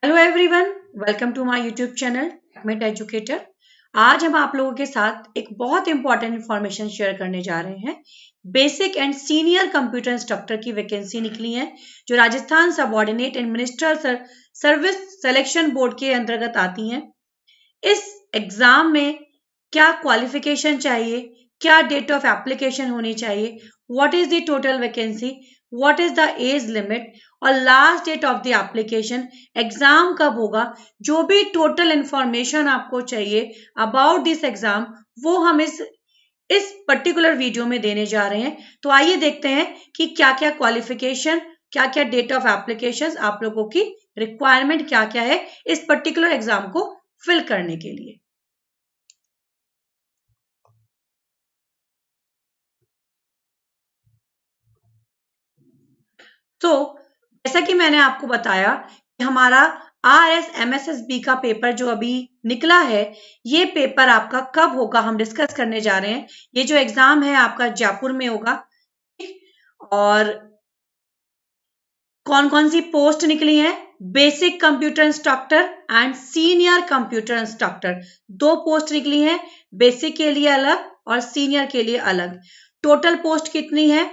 Hello everyone, welcome to my YouTube channel Techmate educator. आज हम आप लोगों के साथ एक बहुत इंपॉर्टेंट इंफॉर्मेशन शेयर करने जा रहे हैं। Basic and senior computer instructor की वैकेंसी निकली है जो Rajasthan subordinate and ministerial service selection board के अंतर्गत आती हैं। इस एग्जाम में क्या क्वालिफिकेशन चाहिए, क्या डेट ऑफ एप्लीकेशन होनी चाहिए, what is the total vacancy, what is the age limit और last date of the application, exam कब होगा, जो भी टोटल इंफॉर्मेशन आपको चाहिए अबाउट दिस एग्जाम वो हम इस पर्टिकुलर वीडियो में देने जा रहे हैं। तो आइए देखते हैं कि क्या क्या क्वालिफिकेशन, क्या क्या डेट ऑफ एप्लीकेशन आप लोगों की रिक्वायरमेंट क्या क्या है इस पर्टिकुलर एग्जाम को फिल करने के लिए। तो जैसा कि मैंने आपको बताया कि हमारा RSMSSB का पेपर जो अभी निकला है, ये पेपर आपका कब होगा हम डिस्कस करने जा रहे हैं। ये जो एग्जाम है आपका जयपुर में होगा और कौन कौन सी पोस्ट निकली है, basic computer instructor and senior computer instructor, दो पोस्ट निकली हैं, बेसिक के लिए अलग और सीनियर के लिए अलग। टोटल पोस्ट कितनी है?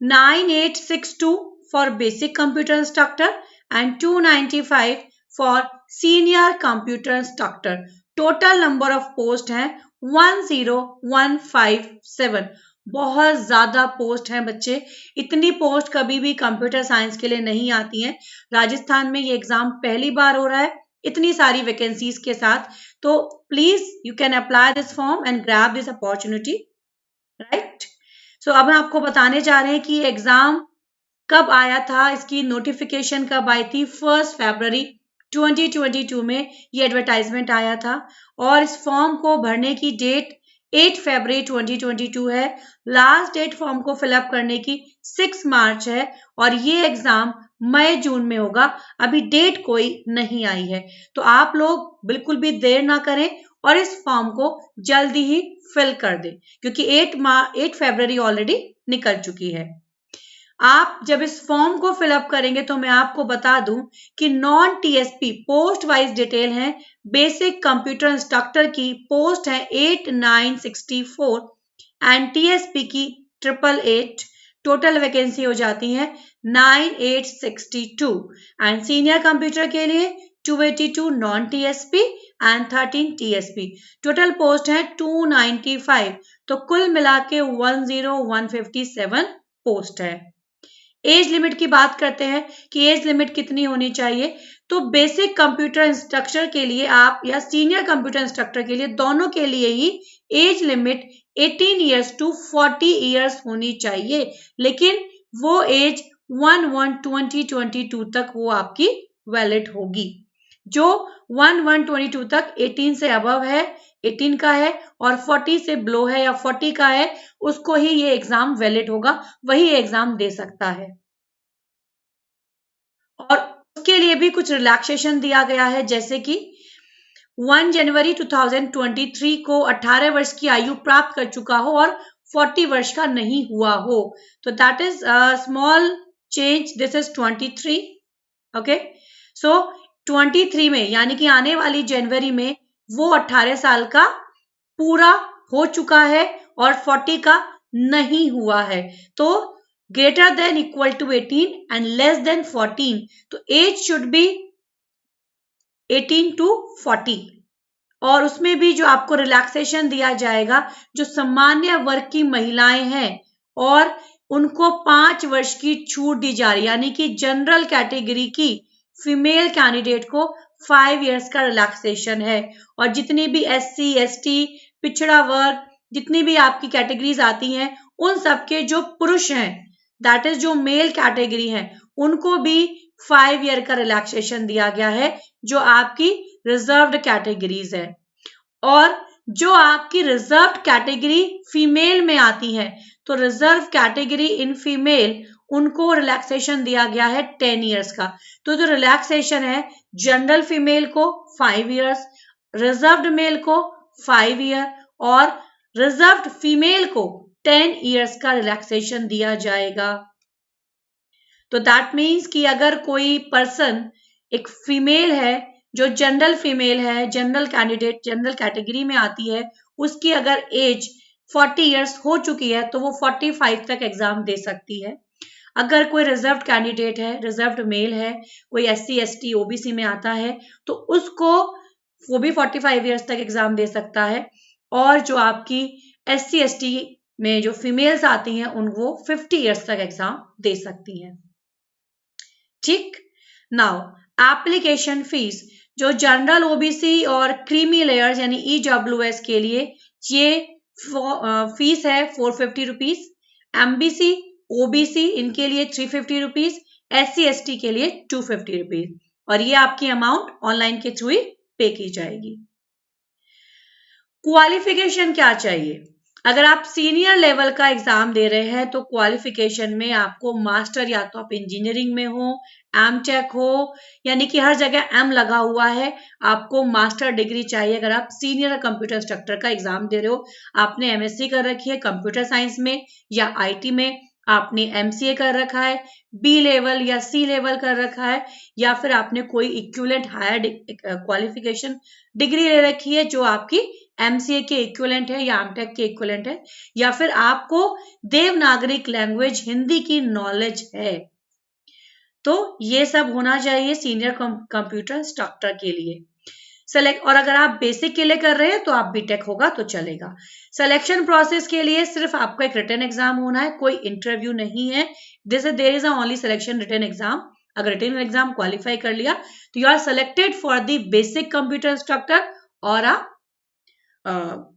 9862 for basic computer instructor and 295 for senior computer instructor. Total number of post हैं 10157। बहुत ज्यादा पोस्ट हैं बच्चे, इतनी पोस्ट कभी भी कंप्यूटर साइंस के लिए नहीं आती हैं। राजस्थान में ये एग्जाम पहली बार हो रहा है इतनी सारी वैकेंसीज के साथ। तो please you can apply this form and grab this opportunity, right. So अब हम आपको बताने जा रहे हैं कि एग्जाम कब आया था, इसकी नोटिफिकेशन कब आई थी। 1 फरवरी 2022 में ये एडवर्टाइजमेंट आया था और इस फॉर्म को भरने की डेट 8 फरवरी 2022 है। लास्ट डेट फॉर्म को फिलअप करने की 6 मार्च है और ये एग्जाम मई जून में होगा। अभी डेट कोई नहीं आई है, तो आप लोग बिल्कुल भी देर ना करें और इस फॉर्म को जल्दी ही फिल कर दें क्योंकि 8 फरवरी ऑलरेडी निकल चुकी है। आप जब इस फॉर्म को फिलअप करेंगे तो मैं आपको बता दूं कि non TSP post wise detail है। बेसिक कंप्यूटर इंस्ट्रक्टर की पोस्ट है 8964 एंड टीएसपी की 888। टोटल वैकेंसी हो जाती है 9862 एंड सीनियर कंप्यूटर के लिए 282 non TSP and 13 TSP. Total post है 295, तो कुल मिला के 10157 पोस्ट है। एज लिमिट की बात करते हैं कि एज लिमिट कितनी होनी चाहिए। तो बेसिक कंप्यूटर इंस्ट्रक्टर के लिए आप या सीनियर कंप्यूटर इंस्ट्रक्टर के लिए दोनों के लिए ही age limit 18 years to 40 years होनी चाहिए, लेकिन वो एज 1/1/2022 तक वो आपकी वैलिड होगी। जो 1/1/22 तक 18 से अबव है, 18 का है और 40 से बिलो है या 40 का है, उसको ही ये एग्जाम वैलिड होगा, वही एग्जाम दे सकता है। और उसके लिए भी कुछ रिलैक्सेशन दिया गया है, जैसे कि 1 जनवरी 2023 को 18 वर्ष की आयु प्राप्त कर चुका हो और 40 वर्ष का नहीं हुआ हो, तो that is small change, this is 23। Okay, so 23 में यानी कि आने वाली जनवरी में वो 18 साल का पूरा हो चुका है और 40 का नहीं हुआ है। तो greater than equal to 18 and less than 14, तो एज शुड बी 18 to 40। और उसमें भी जो आपको रिलैक्सेशन दिया जाएगा, जो सामान्य वर्ग की महिलाएं हैं और उनको 5 वर्ष की छूट दी जा रही है, यानी कि जनरल कैटेगरी की फीमेल कैंडिडेट को 5 इयर्स का रिलैक्सेशन है। और जितनी भी SC ST पिछड़ा वर्ग, जितनी भी आपकी कैटेगरीज आती हैं, उन सबके जो पुरुष हैं, दैट इज जो मेल कैटेगरी है, उनको भी 5 ईयर का रिलैक्सेशन दिया गया है, जो आपकी रिजर्व्ड कैटेगरीज है। और जो आपकी रिजर्व्ड कैटेगरी फीमेल में आती है, तो रिजर्व कैटेगरी इन फीमेल, उनको रिलैक्सेशन दिया गया है 10 इयर्स का। तो जो रिलैक्सेशन है, जनरल फीमेल को 5 इयर्स, रिजर्व्ड मेल को 5 ईयर और रिजर्व्ड फीमेल को 10 इयर्स का रिलैक्सेशन दिया जाएगा। तो दैट मीन्स कि अगर कोई पर्सन एक फीमेल है जो जनरल फीमेल है, जनरल कैंडिडेट, जनरल कैटेगरी में आती है, उसकी अगर एज 40 इयर्स हो चुकी है तो वो 45 तक एग्जाम दे सकती है। अगर कोई रिजर्व्ड कैंडिडेट है, रिजर्व्ड मेल है, कोई SC ST OBC में आता है तो उसको वो भी 45 इयर्स तक एग्जाम दे सकता है। और जो आपकी SC ST में जो फीमेल्स आती हैं उनको 50 इयर्स तक एग्जाम दे सकती हैं। ठीक, नाउ एप्लीकेशन फीस, जो जनरल OBC और क्रीमी लेयर्स यानी EWS के लिए ये फीस है 450 रुपीज, MBC OBC इनके लिए 350 रुपीज, SC ST के लिए 250 रुपीज, और ये आपकी अमाउंट ऑनलाइन के थ्रू ही पे की जाएगी। क्वालिफिकेशन क्या चाहिए? अगर आप सीनियर लेवल का एग्जाम दे रहे हैं तो क्वालिफिकेशन में आपको मास्टर, या तो आप इंजीनियरिंग में हो, एमटेक हो, यानी कि हर जगह एम लगा हुआ है, आपको मास्टर डिग्री चाहिए। अगर आप सीनियर कंप्यूटर इंस्ट्रक्टर का एग्जाम दे रहे हो, आपने MSc कर रखी है कंप्यूटर साइंस में या IT में, आपने MCA कर रखा है, B लेवल या C लेवल कर रखा है, या फिर आपने कोई इक्विवेलेंट हायर क्वालिफिकेशन डिग्री ले रखी है जो आपकी MCA के इक्विवेलेंट है या एमटेक के इक्विवेलेंट है, या फिर आपको देवनागरिक लैंग्वेज हिंदी की नॉलेज है, तो ये सब होना चाहिए सीनियर कंप्यूटर इंस्ट्रक्टर के लिए सेलेक्ट। और अगर आप बेसिक के लिए कर रहे हैं तो आप बीटेक होगा तो चलेगा। सिलेक्शन प्रोसेस के लिए सिर्फ आपका एक रिटन एग्जाम होना है, कोई इंटरव्यू नहीं है। This there is only selection written exam. अगर रिटन एग्जाम क्वालिफाई कर लिया तो you are selected for the basic computer instructor और a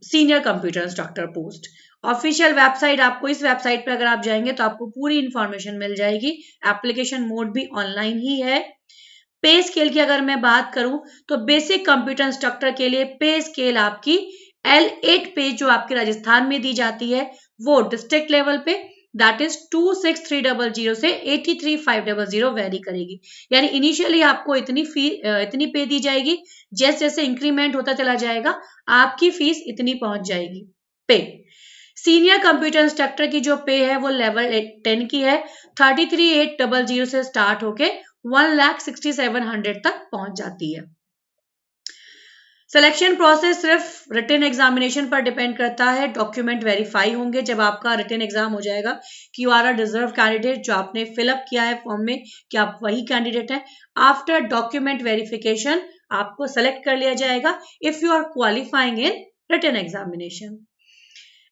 senior computer instructor post. Official website, आपको इस वेबसाइट पर अगर आप जाएंगे तो आपको पूरी इंफॉर्मेशन मिल जाएगी। एप्लीकेशन मोड भी ऑनलाइन ही है। पे स्केल की अगर मैं बात करूं तो बेसिक कंप्यूटर इंस्ट्रक्टर के लिए पे स्केल आपकी L8 पे जो आपके राजस्थान में दी जाती है वो डिस्ट्रिक्ट लेवल पे दैट इज 26300 से 83500 वेरी करेगी। यानी इनिशियली आपको इतनी पे दी जाएगी, जैसे जैसे इंक्रीमेंट होता चला जाएगा आपकी फीस इतनी पहुंच जाएगी पे। सीनियर कंप्यूटर इंस्ट्रक्टर की जो पे है वो लेवल 10 की है, 33800 से स्टार्ट होके 1,67,100 तक पहुंच जाती है। सिलेक्शन प्रोसेस सिर्फ रिटन एग्जामिनेशन पर डिपेंड करता है। डॉक्यूमेंट वेरीफाई होंगे जब आपका रिटन एग्जाम हो जाएगा कि you are a deserve candidate, जो आपने फिलअप किया है फॉर्म में कि आप वही कैंडिडेट हैं। आफ्टर डॉक्यूमेंट वेरिफिकेशन आपको सेलेक्ट कर लिया जाएगा if you are qualifying in written examination.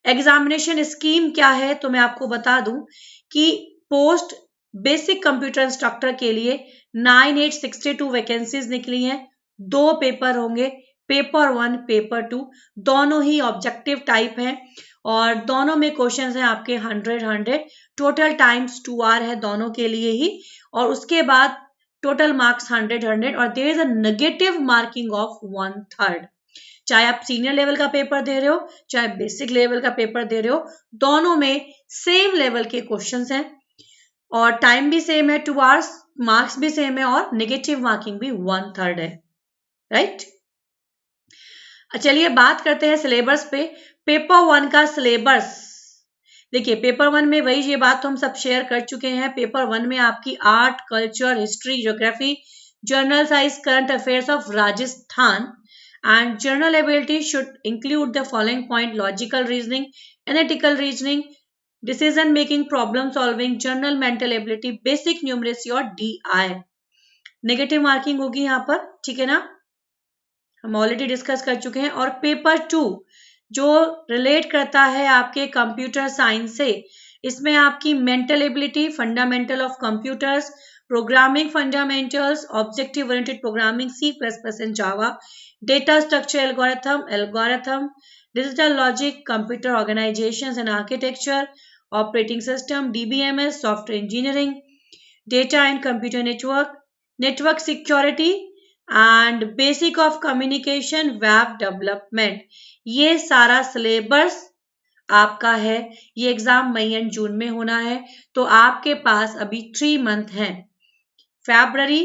Examination scheme क्या है तो मैं आपको बता दूं कि पोस्ट बेसिक कंप्यूटर इंस्ट्रक्टर के लिए 9862 वैकेंसीज निकली हैं। 2 पेपर होंगे, पेपर 1 पेपर 2, दोनों ही ऑब्जेक्टिव टाइप हैं और दोनों में क्वेश्चंस हैं आपके 100 टोटल टाइम्स 2 आवर है दोनों के लिए ही, और उसके बाद टोटल मार्क्स 100 और there is a negative marking of 1/3। चाहे आप सीनियर लेवल का पेपर दे रहे हो चाहे बेसिक लेवल का पेपर दे रहे हो, दोनों में सेम लेवल के क्वेश्चंस हैं और टाइम भी सेम है 2 आवर्स, मार्क्स भी सेम है और नेगेटिव मार्किंग भी 1/3 है, राइट। चलिए बात करते हैं सिलेबस पे। पेपर 1 का सिलेबस देखिए, पेपर 1 में वही ये बात तो हम सब शेयर कर चुके हैं। पेपर 1 में आपकी art, culture, history, geography, general science, current affairs of Rajasthan and general ability should include the following point: logical reasoning, analytical reasoning, decision making, problem solving, general mental ability, basic numeracy और DI। Negative marking होगी यहाँ पर, ठीक है ना, हम already discuss कर चुके हैं। और पेपर 2 जो रिलेट करता है आपके कंप्यूटर साइंस से, इसमें आपकी mental ability, fundamental of computers, programming fundamentals, objective oriented programming, C++ and Java, data structure algorithm, digital logic, computer organisation and architecture, operating system, DBMS, software engineering, data and computer network, network security and basic of communication, web development. ये सारा syllabus आपका है। ये exam May and June में होना है, तो आपके पास अभी 3 मंथ हैं, फरवरी,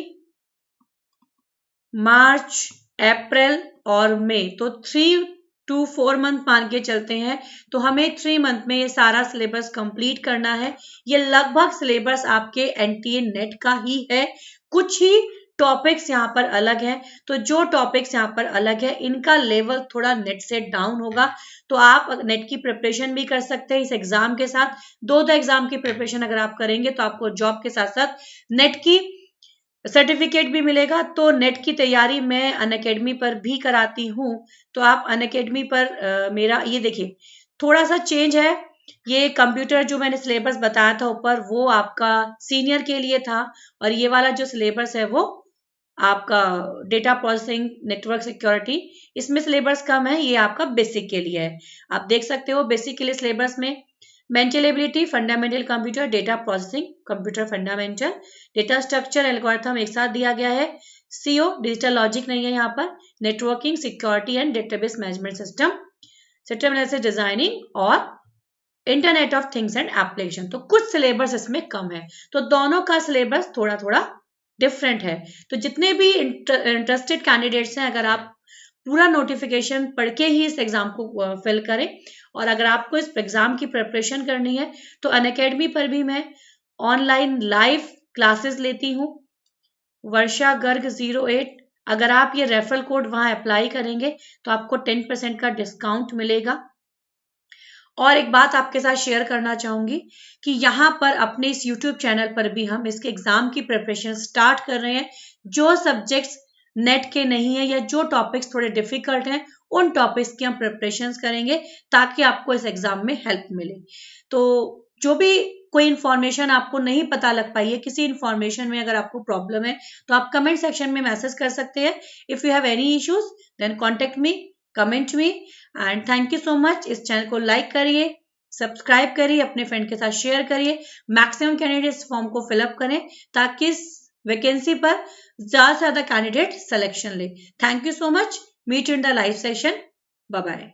मार्च, अप्रैल और मई, तो 3 to 4 मंथ मान के चलते हैं। तो हमें 3 मंथ में ये सारा सिलेबस कंप्लीट करना है। ये लगभग सिलेबस आपके NTA नेट का ही है, कुछ ही टॉपिक्स यहाँ पर अलग हैं। तो जो टॉपिक्स यहाँ पर अलग है इनका लेवल थोड़ा नेट से डाउन होगा। तो आप नेट की प्रिपरेशन भी कर सकते हैं इस एग्जाम के साथ। दो एग्जाम की प्रिपरेशन अगर आप करेंगे तो आपको जॉब के साथ साथ नेट की सर्टिफिकेट भी मिलेगा। तो नेट की तैयारी मैं अनअकैडमी पर भी कराती हूँ। तो आप अनअकैडमी पर मेरा ये देखिए थोड़ा सा चेंज है। ये कंप्यूटर जो मैंने सिलेबस बताया था ऊपर वो आपका सीनियर के लिए था, और ये वाला जो सिलेबस है वो आपका डेटा प्रोसेसिंग नेटवर्क सिक्योरिटी, इसमें सिलेबस कम है, ये आपका बेसिक के लिए है। आप देख सकते हो बेसिक के लिए सिलेबस में mental ability, fundamental computer, data processing, computer fundamental, data structure, algorithm एक साथ दिया गया है। सीओ डिजिटल लॉजिक नहीं है यहाँ पर, networking, security and database management system, system analysis designing और internet of things and application. तो कुछ सिलेबस इसमें कम है। तो दोनों का सिलेबस थोड़ा थोड़ा डिफरेंट है। तो जितने भी इंटरेस्टेड कैंडिडेट्स हैं, अगर आप पूरा नोटिफिकेशन पढ़ के ही इस एग्जाम को फिल करें, और अगर आपको इस एग्जाम की प्रिपरेशन करनी है तो अनअकैडमी पर भी मैं ऑनलाइन लाइव क्लासेस लेती हूँ, वर्षा गर्ग 08। अगर आप ये रेफरल कोड वहां अप्लाई करेंगे तो आपको 10% का डिस्काउंट मिलेगा। और एक बात आपके साथ शेयर करना चाहूंगी कि यहाँ पर अपने इस YouTube चैनल पर भी हम इसके एग्जाम की प्रिपरेशन स्टार्ट कर रहे हैं। जो सब्जेक्ट्स नेट के नहीं है या जो टॉपिक्स थोड़े डिफिकल्ट हैं उन टॉपिक्स की हम प्रिपरेशंस करेंगे ताकि आपको इस एग्जाम में हेल्प मिले। तो जो भी कोई इंफॉर्मेशन आपको नहीं पता लग पाई है, किसी इंफॉर्मेशन में अगर आपको प्रॉब्लम है तो आप कमेंट सेक्शन में मैसेज कर सकते हैं। If you have any issues then contact me, comment me, and thank you so much. इस चैनल को लाइक करिए, सब्सक्राइब करिए, अपने फ्रेंड के साथ शेयर करिए, मैक्सिमम कैंडिडेट्स फॉर्म को फिलअप करें ताकि इस वैकेंसी पर ज्यादा से ज्यादा कैंडिडेट सिलेक्शन ले। Thank you so much, meet in the live session, bye bye.